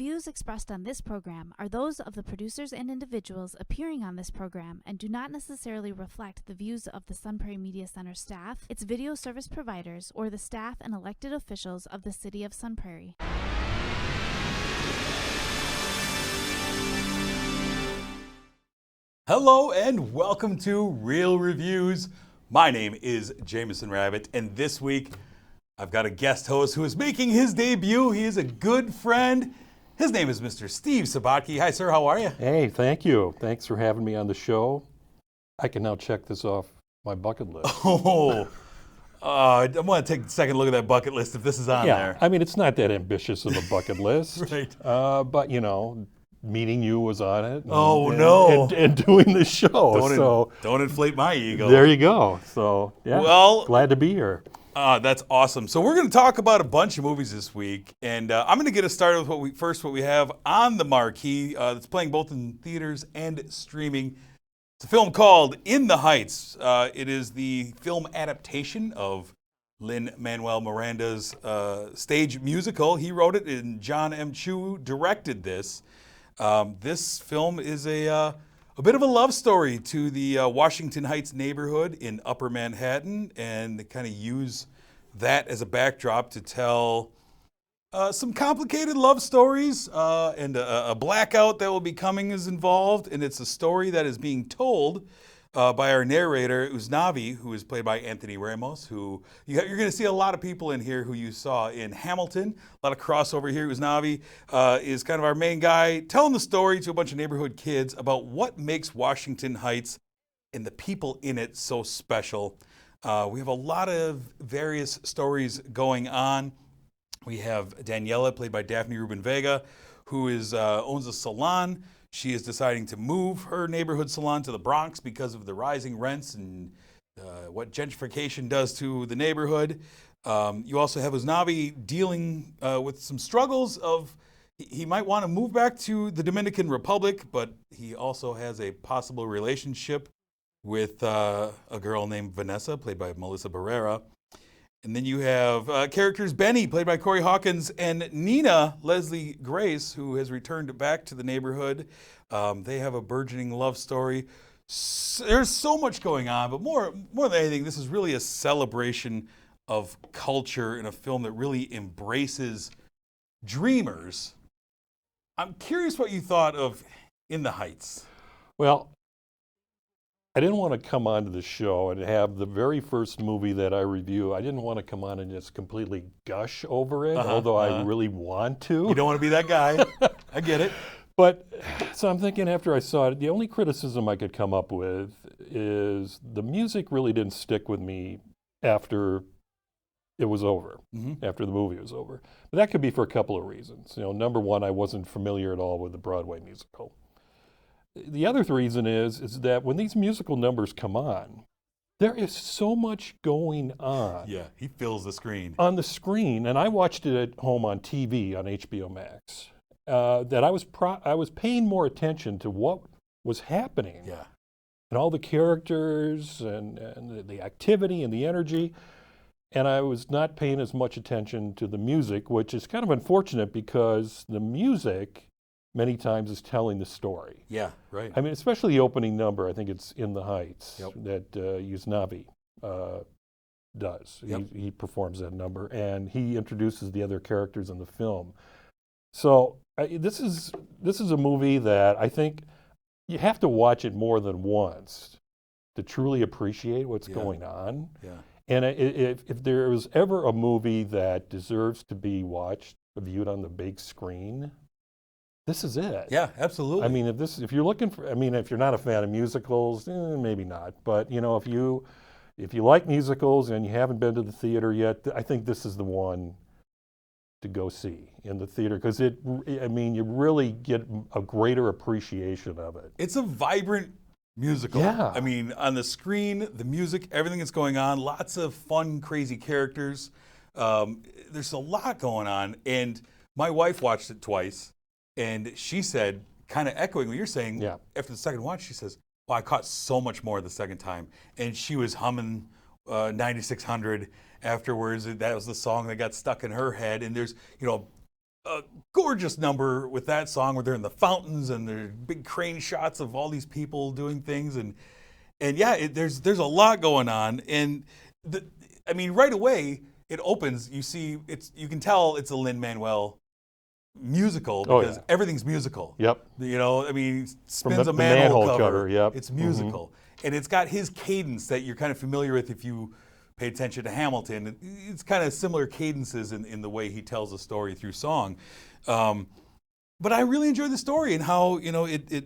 views expressed on this program are those of the producers and individuals appearing on this program and do not necessarily reflect the views of the Sun Prairie Media Center staff, its video service providers, or the staff and elected officials of the City of Sun Prairie. Hello and welcome to Real Reviews. My name is Jamison Rabbit, and this week I've got a guest host who is making his debut. He is a good friend. His name is Mr. Steve Sabatke. Hi, sir. How are you? Hey, thank you. Thanks for having me on the show. I can now check this off my bucket list. I'm going to take a second look at that bucket list if this is on there. I mean, it's not that ambitious of a bucket list. Right. But, you know, meeting you was on it. And doing the show. Don't inflate my ego. There you go. So, yeah, well, glad to be here. That's awesome. So we're going to talk about a bunch of movies this week, and I'm going to get us started with what we have on the marquee that's playing both in theaters and streaming. It's a film called In the Heights. It is the film adaptation of Lin Manuel Miranda's stage musical. He wrote it, and John M. Chu directed this. This film is a bit of a love story to the Washington Heights neighborhood in Upper Manhattan, and they kind of use that as a backdrop to tell some complicated love stories, and a blackout that will be coming is involved, and it's a story that is being told by our narrator, Uznavi, who is played by Anthony Ramos, who you're going to see a lot of people in here who you saw in Hamilton. A lot of crossover here. Uznavi is kind of our main guy, telling the story to a bunch of neighborhood kids about what makes Washington Heights and the people in it so special. We have a lot of various stories going on. We have Daniela, played by Daphne Rubin Vega, who owns a salon. She is deciding to move her neighborhood salon to the Bronx because of the rising rents and what gentrification does to the neighborhood. You also have Uznavi dealing with some struggles of he might want to move back to the Dominican Republic, but he also has a possible relationship with a girl named Vanessa, played by Melissa Barrera. And then you have characters Benny, played by Corey Hawkins, and Nina Leslie Grace, who has returned back to the neighborhood. They have a burgeoning love story. There's so much going on, but more than anything, this is really a celebration of culture in a film that really embraces dreamers. I'm curious what you thought of In the Heights. Well, I didn't want to come onto the show and have the very first movie that I review. I didn't want to come on and just completely gush over it, although I really want to. You don't want to be that guy. I get it. But so I'm thinking after I saw it, the only criticism I could come up with is the music really didn't stick with me after it was over, after the movie was over. But that could be for a couple of reasons. You know, number one, I wasn't familiar at all with the Broadway musical. The other reason is that when these musical numbers come on, there is so much going on. Yeah, he fills the screen. On the screen, and I watched it at home on TV on HBO Max, that I was paying more attention to what was happening. Yeah. And all the characters and the activity and the energy. And I was not paying as much attention to the music, which is kind of unfortunate because the music many times is telling the story. Yeah, right. I mean, especially the opening number, I think it's In the Heights, Yep. that Uznavi does. Yep. He performs that number, and he introduces the other characters in the film. So this is a movie that I think you have to watch it more than once to truly appreciate what's going on. Yeah. And if there was ever a movie that deserves to be watched, viewed on the big screen, this is it. Yeah, absolutely. I mean, if you're looking for, if you're not a fan of musicals, maybe not. But you know, if you like musicals and you haven't been to the theater yet, I think this is the one to go see in the theater because you really get a greater appreciation of it. It's a vibrant musical. Yeah. I mean, on the screen, the music, everything that's going on, lots of fun, crazy characters. There's a lot going on, and my wife watched it twice. And she said, kind of echoing what you're saying, after the second watch, she says, well, I caught so much more the second time. And she was humming 9600 afterwards. That was the song that got stuck in her head. And there's, a gorgeous number with that song where they're in the fountains and there's big crane shots of all these people doing things and yeah, there's a lot going on and I mean right away it opens. You can tell it's a Lin Manuel musical because everything's musical. Yep. You know, I mean, spins the a manhole cover. Yep. It's musical, and it's got his cadence that you're kind of familiar with if you pay attention to Hamilton. It's kind of similar cadences in the way he tells a story through song. But I really enjoy the story and how it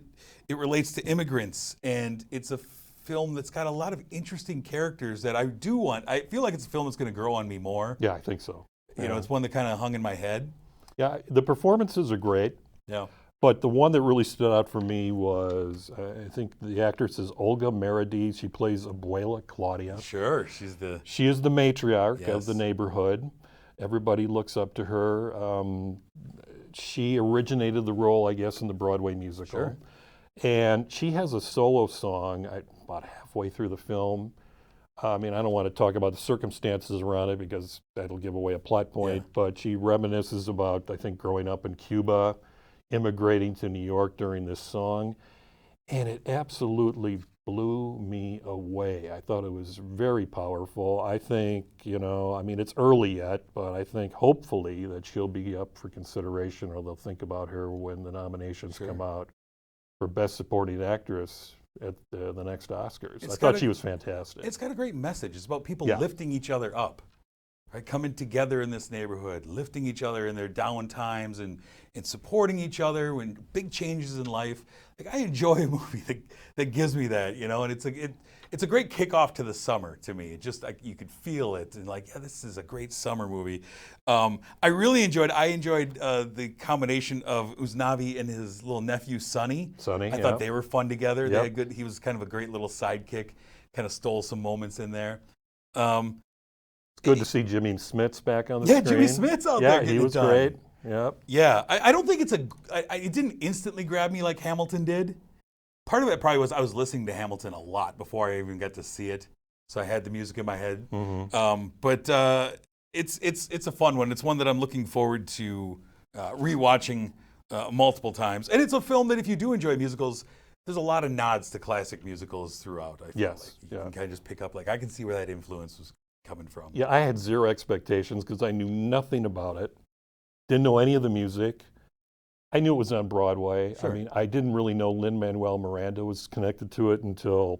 relates to immigrants, and it's a film that's got a lot of interesting characters that I feel like it's a film that's going to grow on me more. Yeah, I think so. You know, it's one that kind of hung in my head. Yeah, the performances are great. Yeah. But the one that really stood out for me was, I think the actress is Olga Merediz. She plays Abuela Claudia. Sure, She is the matriarch Yes. of the neighborhood. Everybody looks up to her. She originated the role, I guess, in the Broadway musical. Sure. And she has a solo song about halfway through the film. I mean, I don't want to talk about the circumstances around it because that'll give away a plot point, but she reminisces about, I think, growing up in Cuba, immigrating to New York during this song, and it absolutely blew me away. I thought it was very powerful. I think, I mean, it's early yet, but I think hopefully that she'll be up for consideration or they'll think about her when the nominations come out for Best Supporting Actress at the next Oscars. I thought she was fantastic. It's got a great message. It's about people Yeah. lifting each other up, right? Coming together in this neighborhood, lifting each other in their down times and supporting each other when big changes in life. Like I enjoy a movie that gives me that, and it's a great kickoff to the summer to me. It just like you could feel it and like, yeah, this is a great summer movie. I enjoyed the combination of Uznavi and his little nephew Sonny. I thought they were fun together. They had good. He was kind of a great little sidekick. Kind of stole some moments in there. It's good to see Jimmy Smits back on the screen. Yeah, Jimmy Smits out there. Yeah, he was great. Yep. Yeah, I don't think it didn't instantly grab me like Hamilton did. Part of it probably was I was listening to Hamilton a lot before I even got to see it, so I had the music in my head. Mm-hmm. But it's a fun one. It's one that I'm looking forward to rewatching multiple times. And it's a film that if you do enjoy musicals, there's a lot of nods to classic musicals throughout. I feel like you can kind of just pick up I can see where that influence was coming from. Yeah, I had zero expectations because I knew nothing about it. Didn't know any of the music. I knew it was on Broadway. Sure. I mean, I didn't really know Lin Manuel Miranda was connected to it until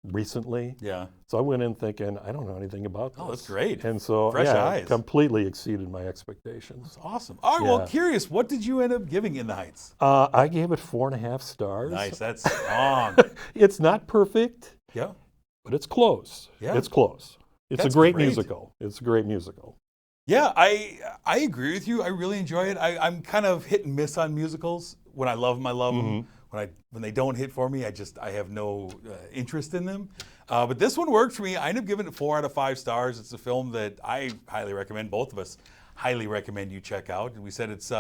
recently. Yeah. So I went in thinking, I don't know anything about this. Oh, that's great. And so, Fresh eyes. completely exceeded my expectations. That's awesome. All right, well, curious, what did you end up giving In the Heights? I gave it 4.5 stars. Nice, that's strong. It's not perfect, Yeah. but it's close. Yeah. It's close. It's That's a great great. musical. It's a great musical. Yeah, I agree with you. I really enjoy it. I'm kind of hit and miss on musicals. When I love them, I love them. When they don't hit for me, I have no interest in them. But this one worked for me. I ended up giving it 4 out of 5 stars. It's a film that I highly recommend. Both of us highly recommend you check out. And we said it's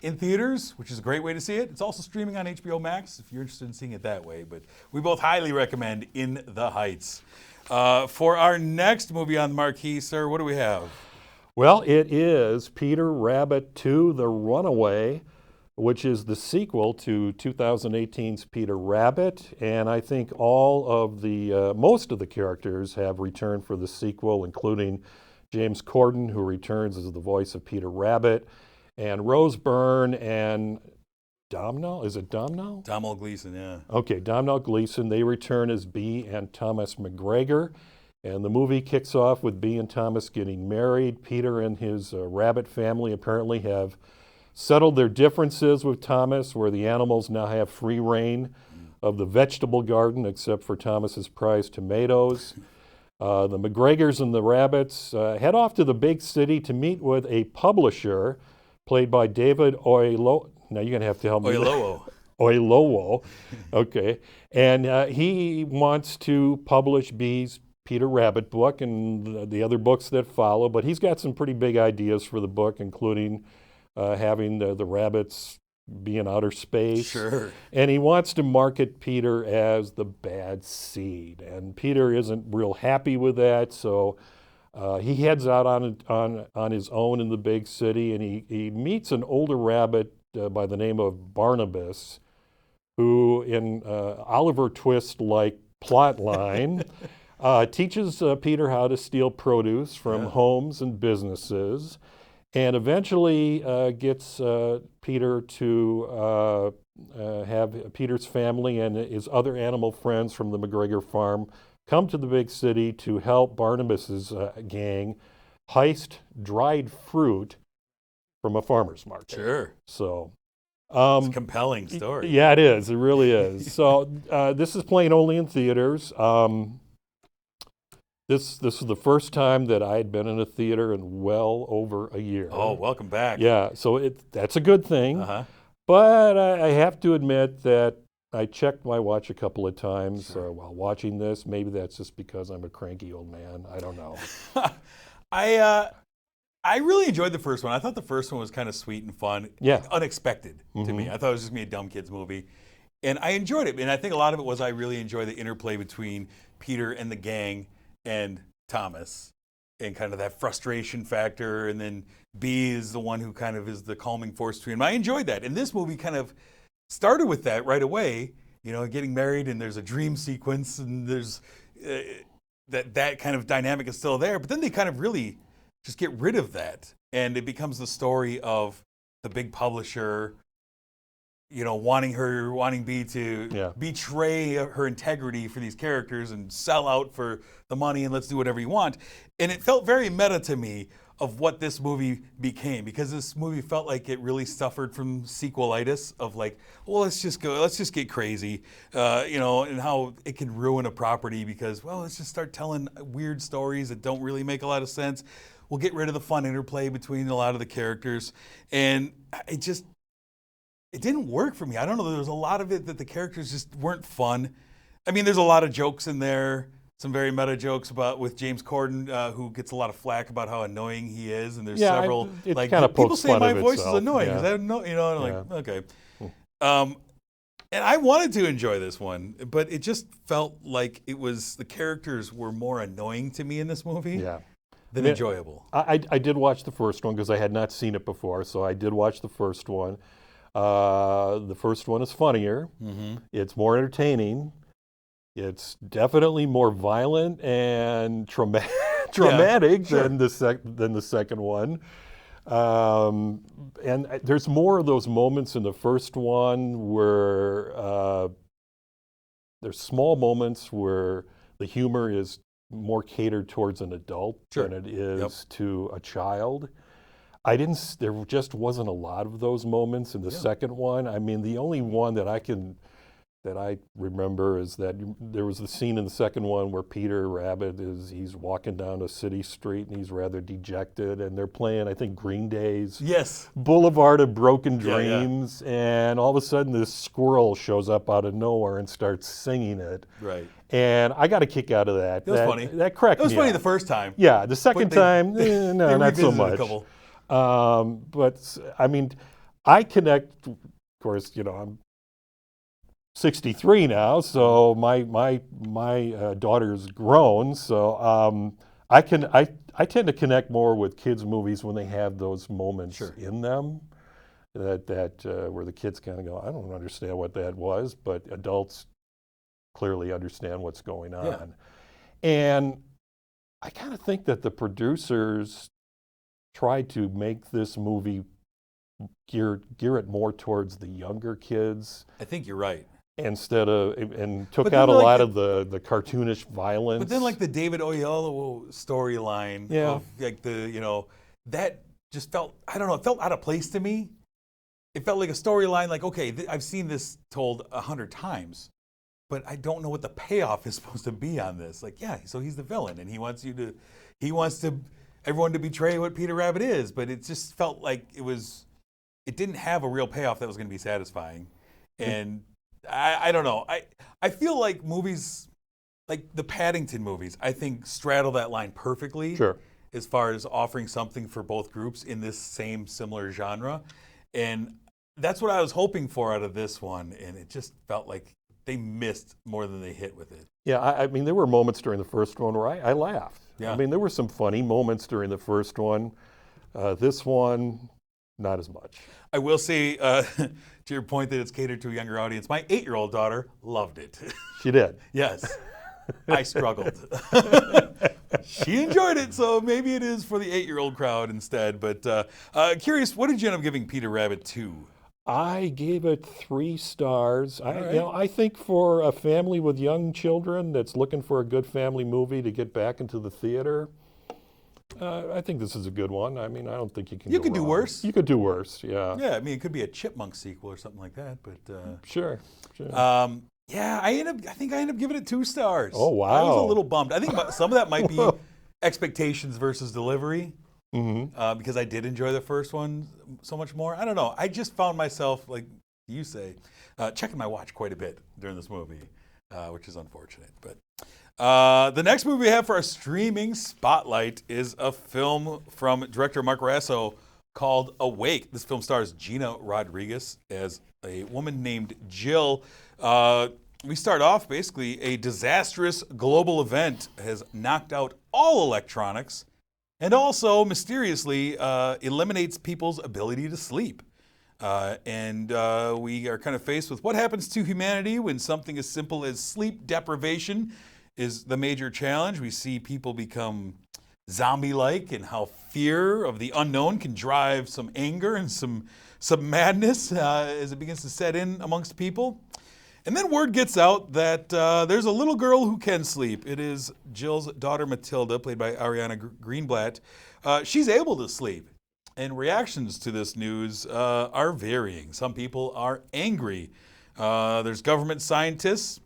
in theaters, which is a great way to see it. It's also streaming on HBO Max if you're interested in seeing it that way. But we both highly recommend In the Heights. For our next movie on the marquee, sir, what do we have? Well, it is Peter Rabbit 2: The Runaway, which is the sequel to 2018's Peter Rabbit. And I think most of the characters have returned for the sequel, including James Corden, who returns as the voice of Peter Rabbit, and Rose Byrne and Domhnall. Is it Domhnall? Domhnall Gleeson, yeah. Okay, Domhnall Gleeson. They return as Bea and Thomas McGregor. And the movie kicks off with Bea and Thomas getting married. Peter and his rabbit family apparently have settled their differences with Thomas, where the animals now have free reign of the vegetable garden, except for Thomas's prized tomatoes. The McGregors and the rabbits head off to the big city to meet with a publisher, played by David Oyelowo. Now you're going to have to help me. Oyelowo. Okay. And he wants to publish Bea's Peter Rabbit book and the other books that follow, but he's got some pretty big ideas for the book, including having the rabbits be in outer space. Sure. And he wants to market Peter as the bad seed. And Peter isn't real happy with that, so He heads out on his own in the big city, and he meets an older rabbit by the name of Barnabas, who, in Oliver Twist-like plot line, teaches Peter how to steal produce from homes and businesses, and eventually gets Peter to have Peter's family and his other animal friends from the McGregor farm come to the big city to help Barnabas's gang heist dried fruit from a farmer's market. Sure. So it's a compelling story. Yeah, it is. It really is. So this is playing only in theaters. This is the first time that I had been in a theater in well over a year. Oh, welcome back. Yeah, so that's a good thing. Uh-huh. But I have to admit that I checked my watch a couple of times while watching this. Maybe that's just because I'm a cranky old man. I don't know. I really enjoyed the first one. I thought the first one was kind of sweet and fun. Yeah. Unexpected to me. I thought it was just going to be a dumb kid's movie. And I enjoyed it. And I think a lot of it was I really enjoy the interplay between Peter and the gang and Thomas and kind of that frustration factor. And then B is the one who kind of is the calming force between them. I enjoyed that. And this movie kind of started with that right away, getting married, and there's a dream sequence, and there's that kind of dynamic is still there. But then they kind of really just get rid of that, and it becomes the story of the big publisher, wanting B to betray her integrity for these characters and sell out for the money, and let's do whatever you want. And it felt very meta to me of what this movie became, because this movie felt like it really suffered from sequelitis of let's just get crazy, and how it can ruin a property because, let's just start telling weird stories that don't really make a lot of sense. We'll get rid of the fun interplay between a lot of the characters, and it didn't work for me. I don't know, there was a lot of it that the characters just weren't fun. I mean, there's a lot of jokes in there. Some very meta jokes with James Corden, who gets a lot of flack about how annoying he is, and there's several people say my voice is annoying. Is that okay. And I wanted to enjoy this one, but it just felt like the characters were more annoying to me in this movie than enjoyable. I did watch the first one because I had not seen it before, so I did watch the first one. The first one is funnier. It's more entertaining. It's definitely more violent and traumatic than the second one. And there's more of those moments in the first one where there's small moments where the humor is more catered towards an adult than it is to a child. There just wasn't a lot of those moments in the second one. I mean, the only one that I remember is that there was the scene in the second one where Peter Rabbit he's walking down a city street and he's rather dejected, and they're playing, I think, Green Day's Boulevard of Broken Dreams, and all of a sudden this squirrel shows up out of nowhere and starts singing it. Right. And I got a kick out of that. It was funny. That cracked me up. It was funny the first time. Yeah, the second time, no, not so much. A couple. But I mean, I connect. Of course, I'm 63 now, so my daughter's grown. So I tend to connect more with kids' movies when they have those moments in them. That where the kids kind of go, I don't understand what that was, but adults clearly understand what's going on. Yeah. And I kind of think that the producers tried to make this movie gear it more towards the younger kids. I think you're right. And took out a lot of the cartoonish violence. But then the David Oyelowo storyline of that just felt, I don't know, it felt out of place to me. It felt like a storyline okay, I've seen this told 100 times, but I don't know what the payoff is supposed to be on this. So he's the villain, and he wants everyone to betray what Peter Rabbit is, but it just felt like it didn't have a real payoff that was going to be satisfying. And I don't know. I feel like movies, like the Paddington movies, I think straddle that line perfectly. Sure. As far as offering something for both groups in this same similar genre. And that's what I was hoping for out of this one, and it just felt like they missed more than they hit with it. Yeah, I mean, there were moments during the first one where I laughed. Yeah. I mean, there were some funny moments during the first one. This one, not as much. I will say, to your point that it's catered to a younger audience, my 8-year-old daughter loved it. She did. Yes. I struggled. She enjoyed it, so maybe it is for the 8-year-old crowd instead. But curious, what did you end up giving Peter Rabbit 2? I gave it 3 stars. right. I think for a family with young children that's looking for a good family movie to get back into the theater, I think this is a good one. I mean, I don't think you can. You go could do wrong. worse. You could do worse. Yeah. Yeah, I mean, it could be a Chipmunk sequel or something like that. But Sure. yeah, I think I ended up giving it 2 stars. Oh, wow. I was a little bummed. I think some of that might be expectations versus delivery. Because I did enjoy the first one so much more. I don't know. I just found myself, like you say, checking my watch quite a bit during this movie, which is unfortunate. But the next movie we have for our streaming spotlight is a film from director Mark Rasso called Awake. This film stars Gina Rodriguez as a woman named Jill. We start off basically a disastrous global event has knocked out all electronics and also mysteriously eliminates people's ability to sleep. And we are kind of faced with what happens to humanity when something as simple as sleep deprivation is the major challenge. We see people become zombie-like and how fear of the unknown can drive some anger and some madness as it begins to set in amongst people. And then word gets out that there's a little girl who can sleep. It is Jill's daughter, Matilda, played by Ariana Greenblatt. She's able to sleep. And reactions to this news are varying. Some people are angry. There's government scientists,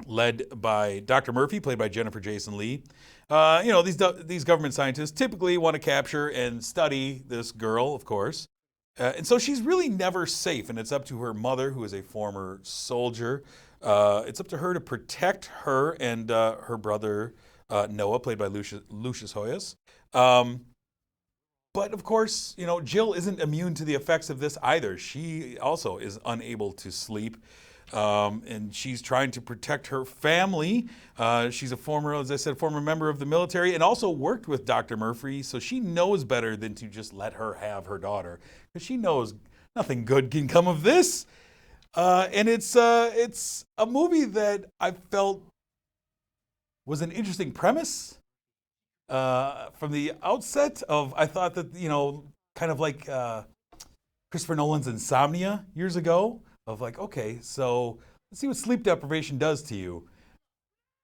led by Dr. Murphy, played by Jennifer Jason Leigh. These government scientists typically want to capture and study this girl, of course. And so she's really never safe, and it's up to her mother, who is a former soldier. It's up to her to protect her and her brother, Noah, played by Lucius Hoyas. But of course, Jill isn't immune to the effects of this either. She also is unable to sleep. And she's trying to protect her family. She's as I said, former member of the military and also worked with Dr. Murphy, so she knows better than to just let her have her daughter, because she knows nothing good can come of this. And it's a movie that I felt was an interesting premise from the outset. I thought that, kind of like Christopher Nolan's Insomnia years ago, of like, okay, so let's see what sleep deprivation does to you.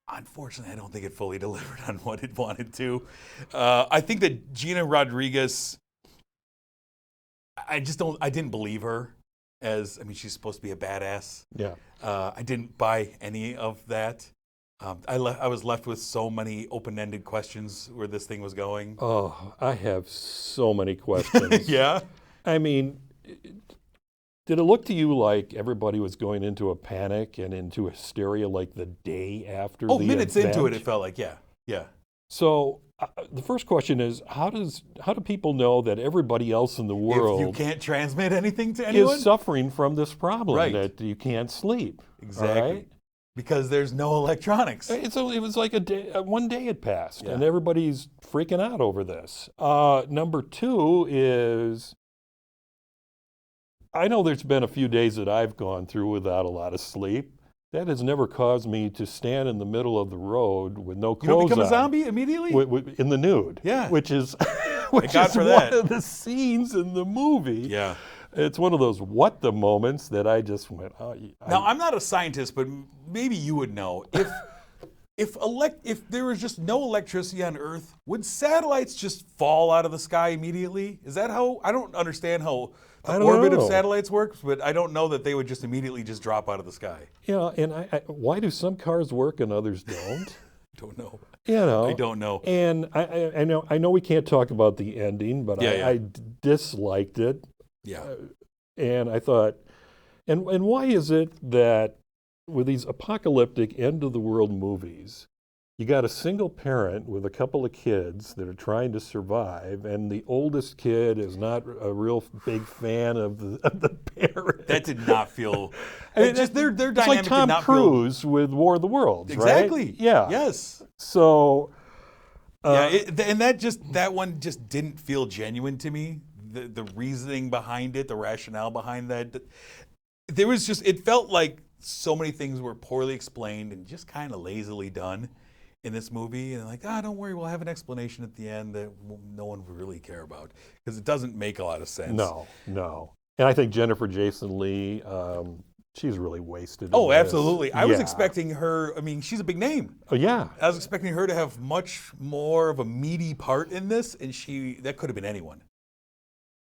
Unfortunately, I don't think it fully delivered on what it wanted to. I think that Gina Rodriguez, I didn't believe her she's supposed to be a badass. Yeah. I didn't buy any of that. I was left with so many open-ended questions where this thing was going. Oh, I have so many questions. Yeah? I mean, did it look to you like everybody was going into a panic and into hysteria like the day after the minutes event? into it felt like, yeah. So the first question is, how do people know that everybody else in the world If you can't transmit anything to anyone? is suffering from this problem, Right. that you can't sleep? Exactly. All right? Because there's no electronics. It was like one day had passed, Yeah. and everybody's freaking out over this. Number 2 is, I know there's been a few days that I've gone through without a lot of sleep. That has never caused me to stand in the middle of the road with no You don't clothes become on. a zombie immediately? In the nude. Yeah. Which is, Thank God for that. one of the scenes in the movie. Yeah. It's one of those what the moments that I just went, oh. Now, I'm not a scientist, but maybe you would know. If there was just no electricity on Earth, would satellites just fall out of the sky immediately? Is that how? I don't understand how the orbit of satellites works, but I don't know that they would just immediately just drop out of the sky. Yeah, and why do some cars work and others don't? Don't know. I don't know. And I know we can't talk about the ending, but I disliked it. Yeah. And I thought, and why is it that with these apocalyptic end of the world movies, you got a single parent with a couple of kids that are trying to survive, and the oldest kid is not a real big fan of the parent. That did not feel. Their it's dynamic like Tom did not Cruise with War of the Worlds, exactly. right? Yeah. Yes. So. And that one just didn't feel genuine to me. The reasoning behind it, the rationale behind that, there was just, it felt like so many things were poorly explained and just kind of lazily done in this movie. And like, don't worry, we'll have an explanation at the end that no one would really care about, because it doesn't make a lot of sense. No. And I think Jennifer Jason Leigh, she's really wasted. Oh, absolutely. I was expecting her, I mean, she's a big name. Oh, yeah. I was expecting her to have much more of a meaty part in this, and that could have been anyone.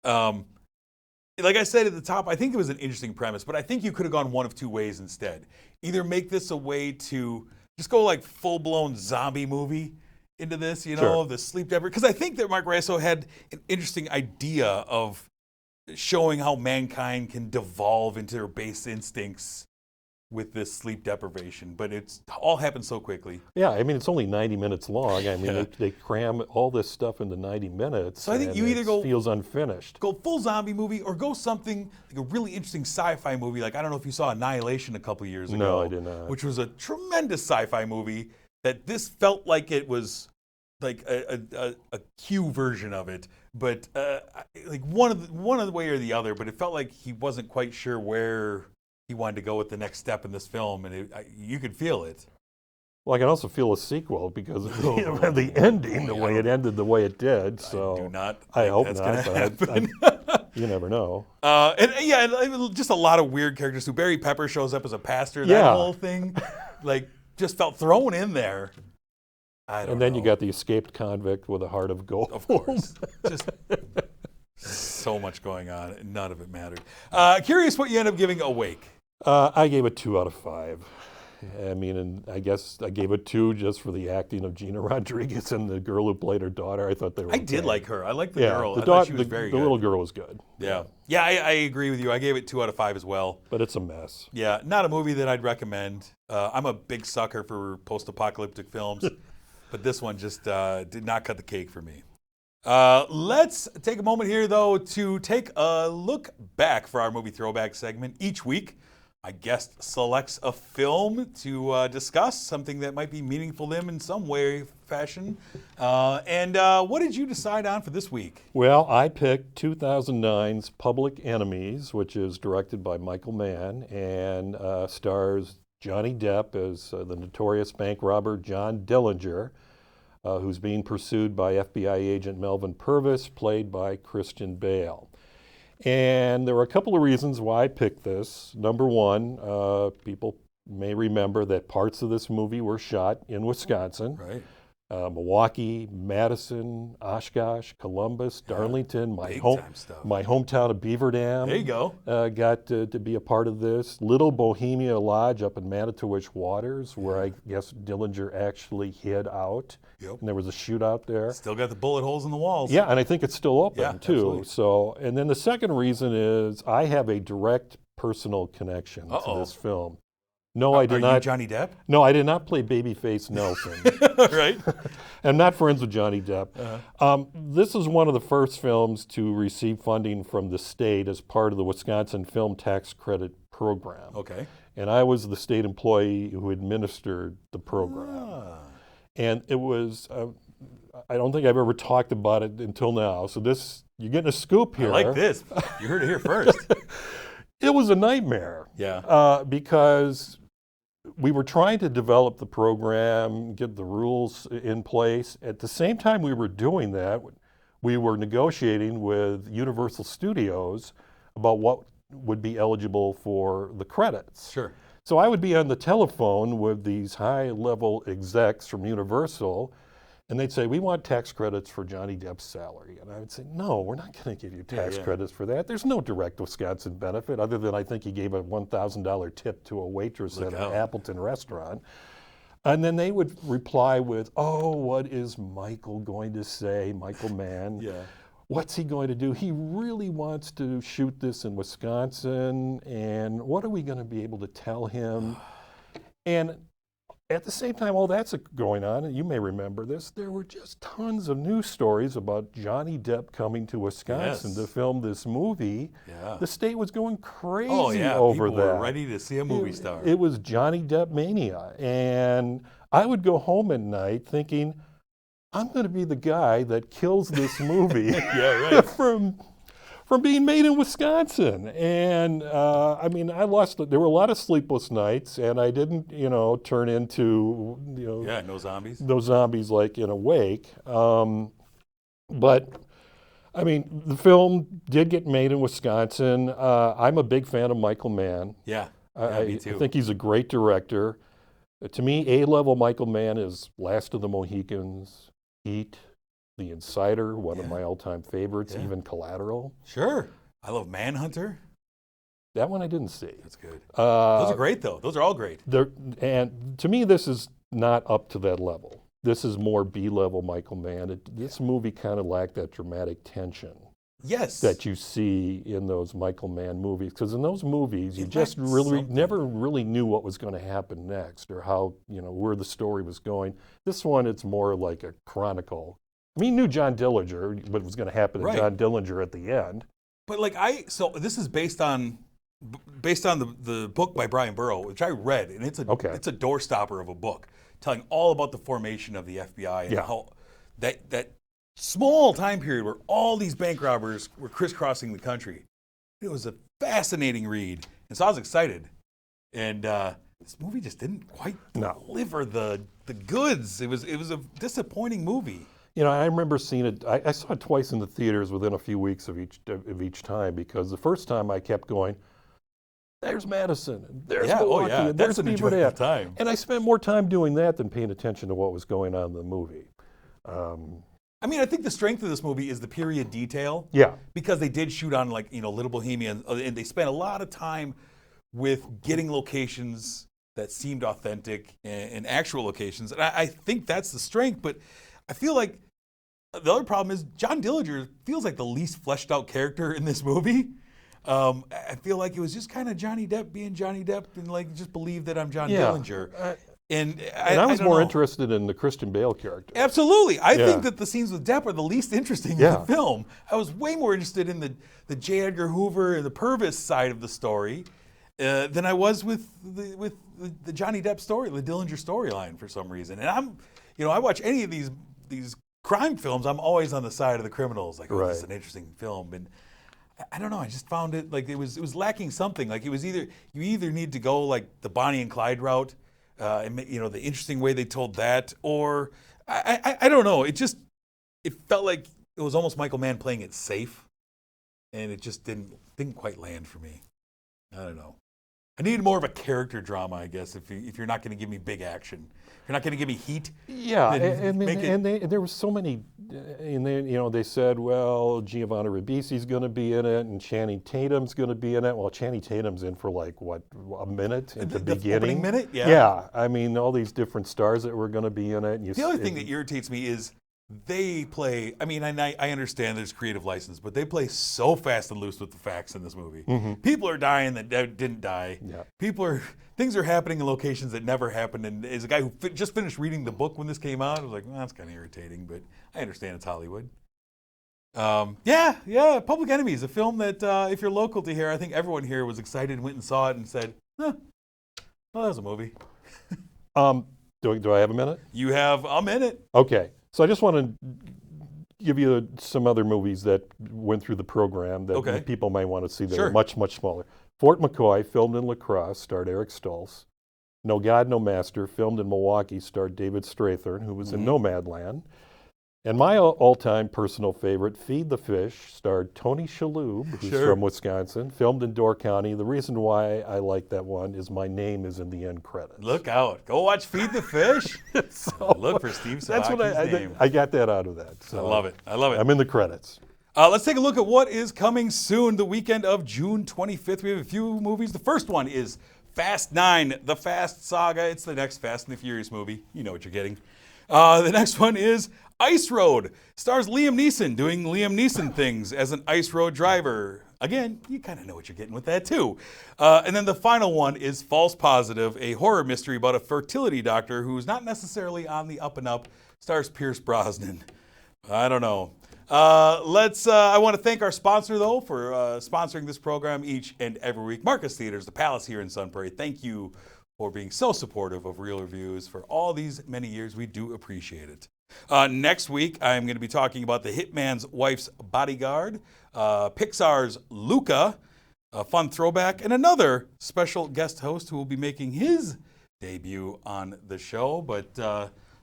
Like I said at the top, I think it was an interesting premise, but I think you could have gone one of two ways instead. Either make this a way to just go like full-blown zombie movie into this, Sure. the sleep deprivation. Because I think that Mark Russo had an interesting idea of showing how mankind can devolve into their base instincts with this sleep deprivation, but it's all happened so quickly. Yeah, I mean, it's only 90 minutes long. I mean, Yeah. they cram all this stuff into 90 minutes. So I think and you either it feels unfinished. Go full zombie movie, or go something like a really interesting sci-fi movie. Like, I don't know if you saw Annihilation a couple years ago. No, I did not. Which was a tremendous sci-fi movie that this felt like it was like a Q version of it, but like one of the way or the other. But it felt like he wasn't quite sure where he wanted to go with the next step in this film, and you could feel it. Well, I can also feel a sequel because of the ending, the way it ended, the way it did. So I do not. I hope that's not, gonna but happen. you never know. And just a lot of weird characters. So Barry Pepper shows up as a pastor. That Yeah. whole thing, like, just felt thrown in there. I don't know. And then you got the escaped convict with a heart of gold. Of course. Just so much going on. None of it mattered. Curious what you end up giving Awake. I gave it 2 out of 5. I mean, and I guess I gave it 2 just for the acting of Gina Rodriguez and the girl who played her daughter. I thought they were I did okay. like her. I like the Yeah, girl. the I thought she daughter, was very the good. little girl was good. Yeah. Yeah, I agree with you. I gave it 2 out of 5 as well. But it's a mess. Yeah, not a movie that I'd recommend. I'm a big sucker for post-apocalyptic films, but this one just did not cut the cake for me. Let's take a moment here, though, to take a look back for our movie throwback segment. Each week, my guest selects a film to discuss, something that might be meaningful to them in some way, fashion. And what did you decide on for this week? Well, I picked 2009's Public Enemies, which is directed by Michael Mann and stars Johnny Depp as the notorious bank robber John Dillinger, who's being pursued by FBI agent Melvin Purvis, played by Christian Bale. And there were a couple of reasons why I picked this. Number one, people may remember that parts of this movie were shot in Wisconsin. Right. Milwaukee, Madison, Oshkosh, Columbus, Darlington, my hometown of Beaver Dam. There you go. Got to be a part of this. Little Bohemia Lodge up in Manitowish Waters, where I guess Dillinger actually hid out. Yep. And there was a shootout there. Still got the bullet holes in the walls. Yeah, and I think it's still open too. Absolutely. So, and then the second reason is I have a direct personal connection to this film. No, I did not. Are you Johnny Depp? No, I did not play Babyface Nelson. Right. I'm not friends with Johnny Depp. This is one of the first films to receive funding from the state as part of the Wisconsin Film Tax Credit Program. Okay. And I was the state employee who administered the program. And it was, I don't think I've ever talked about it until now. So you're getting a scoop here. I like this. You heard it here first. It was a nightmare. Yeah. Because we were trying to develop the program, get the rules in place. At the same time we were doing that, we were negotiating with Universal Studios about what would be eligible for the credits. Sure. So I would be on the telephone with these high-level execs from Universal, and they'd say, we want tax credits for Johnny Depp's salary. And I would say, no, we're not going to give you tax credits for that. There's no direct Wisconsin benefit other than I think he gave a $1,000 tip to a waitress at an Appleton restaurant. And then they would reply with, oh, what is Michael going to say, Michael Mann? Yeah. What's he going to do? He really wants to shoot this in Wisconsin, and what are we going to be able to tell him? And at the same time all that's going on, and you may remember this, there were just tons of news stories about Johnny Depp coming to Wisconsin to film this movie. Yeah. The state was going crazy People over that. were ready to see a movie star. It was Johnny Depp mania. And I would go home at night thinking, I'm going to be the guy that kills this movie from being made in Wisconsin. And I mean, there were a lot of sleepless nights, and I didn't, turn into, no zombies. Those zombies like in a wake. But I mean, the film did get made in Wisconsin. I'm a big fan of Michael Mann. Yeah, me too. I think he's a great director. To me, A-level Michael Mann is Last of the Mohicans, Heat, The Insider, one of my all-time favorites, even Collateral. Sure. I love Manhunter. That one I didn't see. That's good. Those are great, though. Those are all great. And to me, this is not up to that level. This is more B-level Michael Mann. This movie kind of lacked that dramatic tension. Yes. That you see in those Michael Mann movies. Because in those movies, you just never really knew what was going to happen next or how, where the story was going. This one, it's more like a chronicle. I mean, you knew John Dillinger, what was going to happen to John Dillinger at the end. But so this is based on the book by Brian Burrow, which I read, and it's a doorstopper of a book telling all about the formation of the FBI and how that small time period where all these bank robbers were crisscrossing the country. It was a fascinating read, and so I was excited. And this movie just didn't quite deliver the goods. It was a disappointing movie. I remember seeing it. I saw it twice in the theaters within a few weeks of each time, because the first time I kept going, there's Madison, there's Milwaukee, and there's an enjoyable time. And I spent more time doing that than paying attention to what was going on in the movie. I mean, I think the strength of this movie is the period detail. Yeah. Because they did shoot on Little Bohemia, and they spent a lot of time with getting locations that seemed authentic and actual locations. And I think that's the strength, but I feel like the other problem is John Dillinger feels like the least fleshed out character in this movie. I feel like it was just kind of Johnny Depp being Johnny Depp and just believe that I'm John Dillinger. And I was more interested in the Christian Bale character. Absolutely. I think that the scenes with Depp are the least interesting in the film. I was way more interested in the J. Edgar Hoover and the Purvis side of the story than I was with the Johnny Depp story, the Dillinger storyline for some reason. And I watch any of these crime films, I'm always on the side of the criminals. Like, this is an interesting film. And I don't know, I just found it like it was lacking something. Like it was you either need to go like the Bonnie and Clyde route, and the interesting way they told that, or I don't know. It felt like it was almost Michael Mann playing it safe, and it just didn't quite land for me. I don't know. I needed more of a character drama, I guess. If you're not going to give me big action, if you're not going to give me heat. Yeah, and there was so many. And then they said, well, Giovanna Ribisi's going to be in it, and Channing Tatum's going to be in it. Well, Channing Tatum's in for a minute at the beginning. Opening minute, yeah. I mean, all these different stars that were going to be in it. The other thing that irritates me is they play. I mean, I understand there's creative license, but they play so fast and loose with the facts in this movie. Mm-hmm. People are dying that didn't die. Yeah. Things are happening in locations that never happened. And as a guy who just finished reading the book when this came out, I was like, well, that's kind of irritating, but I understand it's Hollywood. Public Enemy is a film that if you're local to here, I think everyone here was excited and went and saw it and said, well, that was a movie. Do I have a minute? You have a minute. Okay. So I just want to give you some other movies that went through the program that people might want to see that are much, much smaller. Fort McCoy, filmed in La Crosse, starred Eric Stoltz. No God, No Master, filmed in Milwaukee, starred David Strathairn, who was in Nomadland. And my all-time personal favorite, Feed the Fish, starred Tony Shalhoub, who's from Wisconsin, filmed in Door County. The reason why I like that one is my name is in the end credits. Look out. Go watch Feed the Fish. Look for Steve Sabatke's name. I got that out of that. So I love it. I'm in the credits. Let's take a look at what is coming soon, the weekend of June 25th. We have a few movies. The first one is Fast 9, The Fast Saga. It's the next Fast and the Furious movie. You know what you're getting. The next one is Ice Road stars Liam Neeson doing Liam Neeson things as an ice road driver. Again, you kind of know what you're getting with that too. And then the final one is False Positive, a horror mystery about a fertility doctor who's not necessarily on the up and up. Stars Pierce Brosnan. I don't know. I want to thank our sponsor, though, for sponsoring this program each and every week. Marcus Theaters, the Palace here in Sun Prairie. Thank you for being so supportive of Real Reviews for all these many years. We do appreciate it. Next week, I'm going to be talking about The Hitman's Wife's Bodyguard, Pixar's Luca, a fun throwback, and another special guest host who will be making his debut on the show. But,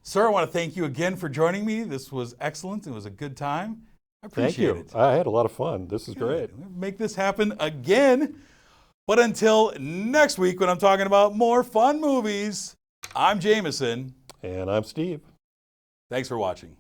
sir, I want to thank you again for joining me. This was excellent. It was a good time. I appreciate it. Thank you. I had a lot of fun. This is great. We'll make this happen again. But until next week when I'm talking about more fun movies, I'm Jamison. And I'm Steve. Thanks for watching.